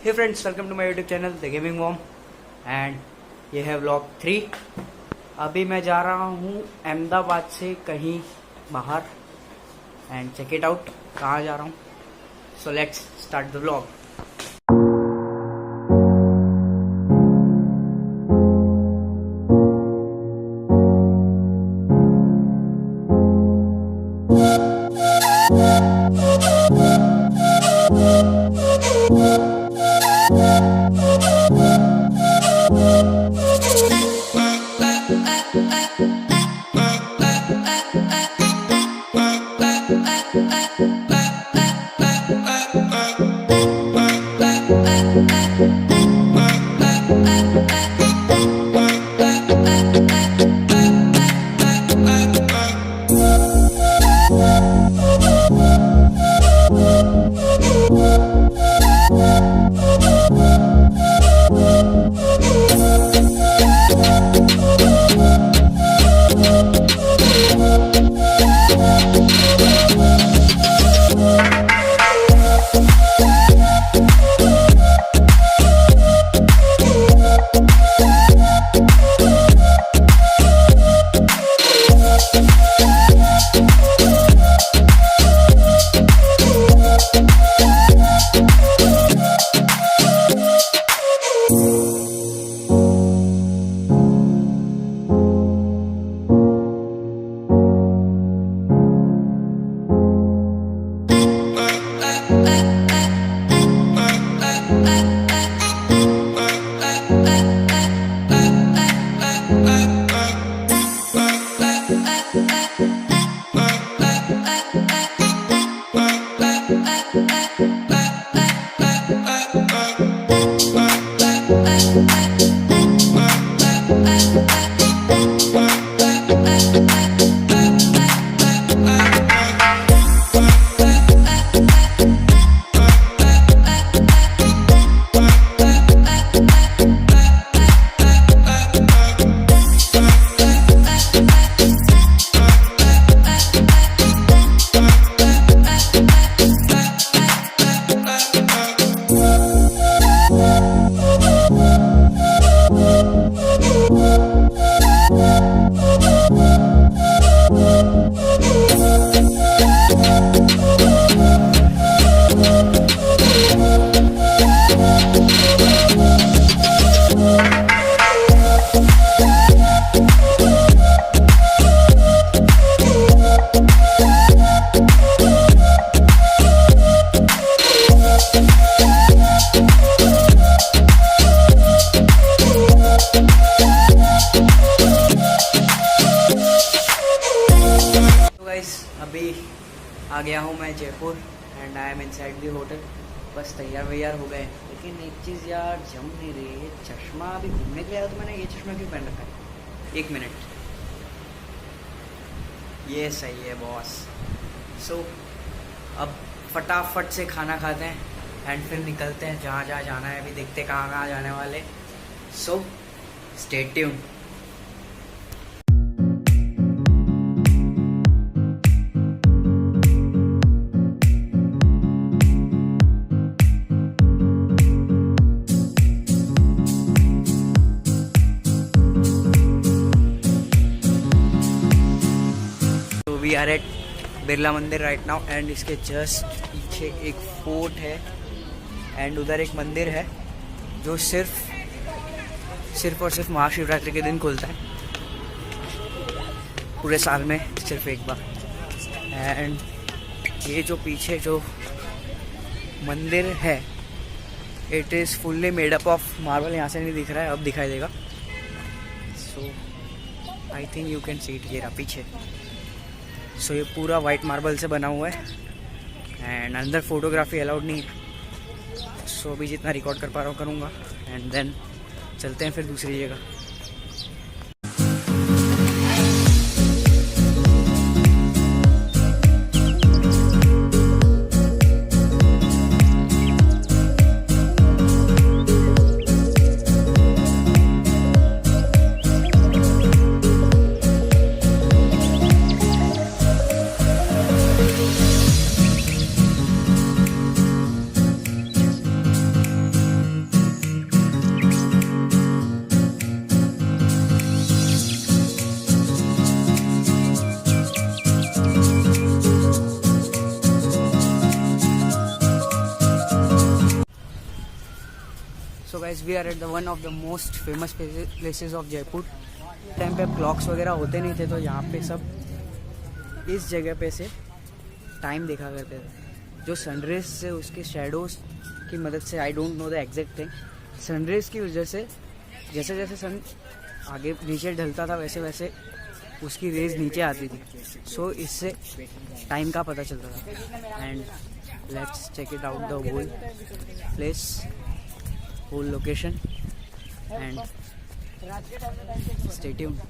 Hey friends, welcome to my YouTube channel the gaming mom and ये है vlog 3। अभी मैं जा रहा हूँ अहमदाबाद से कहीं बाहर एंड चेक इट आउट कहाँ जा रहा हूँ। So let's start the vlog. अभी आ गया हूँ मैं Jaipur and I am inside the hotel. बस तैयार वैयार हो गए, लेकिन एक चीज़ यार जम नहीं रही है। चश्मा अभी घूमने के लिए आया तो मैंने ये चश्मा क्यों पहन रखा है? एक मिनट, ये सही है बॉस। सो अब फटाफट से खाना खाते हैं एंड फिर निकलते हैं जहाँ जहाँ जाना है। अभी देखते हैं कहाँ कहाँ जाने वाले। So stay tuned. We are at Birla Mandir right now and इसके जस्ट पीछे एक फोर्ट है एंड उधर एक मंदिर है जो सिर्फ और सिर्फ महाशिवरात्रि के दिन खुलता है, पूरे साल में सिर्फ एक बार। एंड ये जो पीछे जो मंदिर है it is fully made up of marble. यहाँ से नहीं दिख रहा है, अब दिखाई देगा। So I think you can see it. ये रहा पीछे। सो ये पूरा वाइट मार्बल से बना हुआ है एंड अंदर फोटोग्राफी अलाउड नहीं है। सो अभी जितना रिकॉर्ड कर पा रहा हूँ करूँगा एंड देन चलते हैं फिर दूसरी जगह। guys, we are at the one of the most famous places of Jaipur. Time पे क्लॉक्स वगैरह होते नहीं थे, तो यहाँ पे सब इस जगह पे से टाइम देखा करते थे. जो सनरेज से उसके शेडोज की मदद से, I don't know the exact thing, sun rays की वजह से जैसे जैसे सन आगे नीचे ढलता था वैसे वैसे उसकी रेज नीचे आती थी. सो इससे टाइम का पता चलता था. And let's check it out the whole place, whole location, and stay tuned.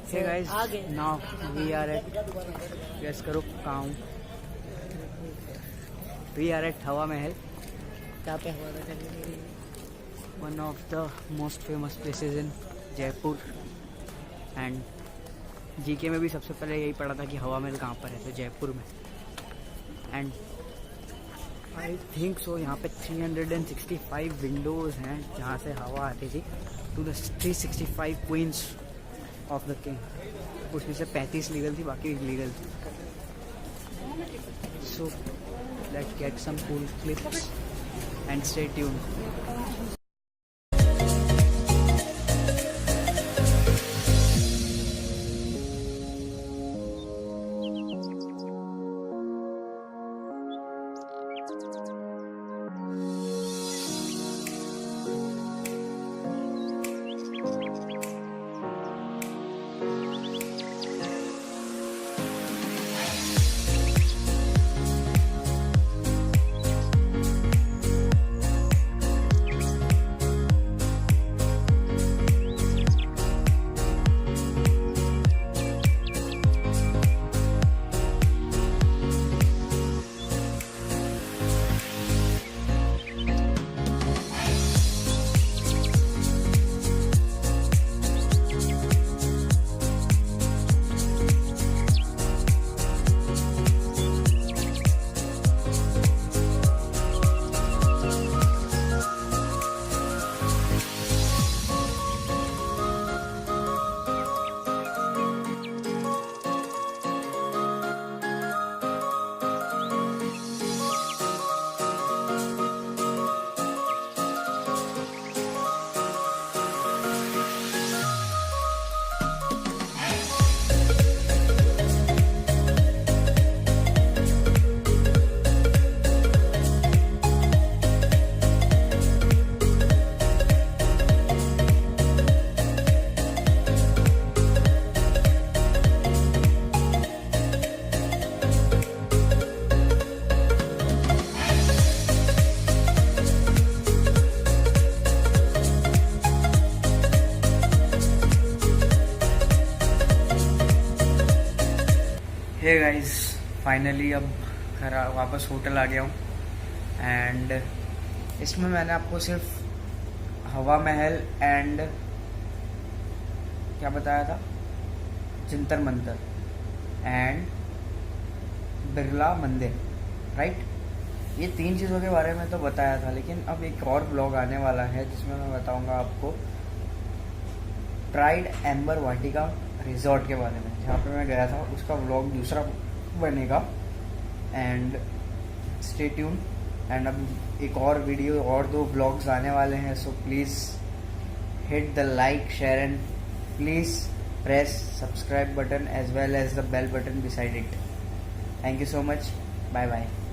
Hey guys, now we are at, guess करो count, we are at Hawa Mahal. कहाँ पे हवा महल? One of the most famous places in Jaipur. And GK में भी सबसे पहले यही पढ़ा था कि हवा महल कहाँ पर है, तो जयपुर में. एंड आई थिंक सो यहाँ पे 365 विंडोज़ हैं जहाँ से हवा आती थी to the 365 queens of the king. उसमें से 35 लीगल थी, बाकी इलीगल थी. So let's get some cool clips and stay tuned. Hey guys, finally अब घर वापस होटल आ गया हूँ. एंड इसमें मैंने आपको सिर्फ हवा महल एंड क्या बताया था, जंतर मंतर एंड बिरला मंदिर, राइट. ये 3 चीज़ों के बारे में तो बताया था, लेकिन अब एक और ब्लॉग आने वाला है जिसमें मैं बताऊंगा आपको प्राइड एम्बर वाटिका रिजॉर्ट के बारे में, जहाँ पे मैं गया था. उसका व्लॉग दूसरा बनेगा. And stay tune. एंड अब एक और वीडियो और 2 ब्लॉग्स आने वाले हैं. So please hit the like, share and please press subscribe button as well as the bell button beside it. Thank you so much. Bye bye.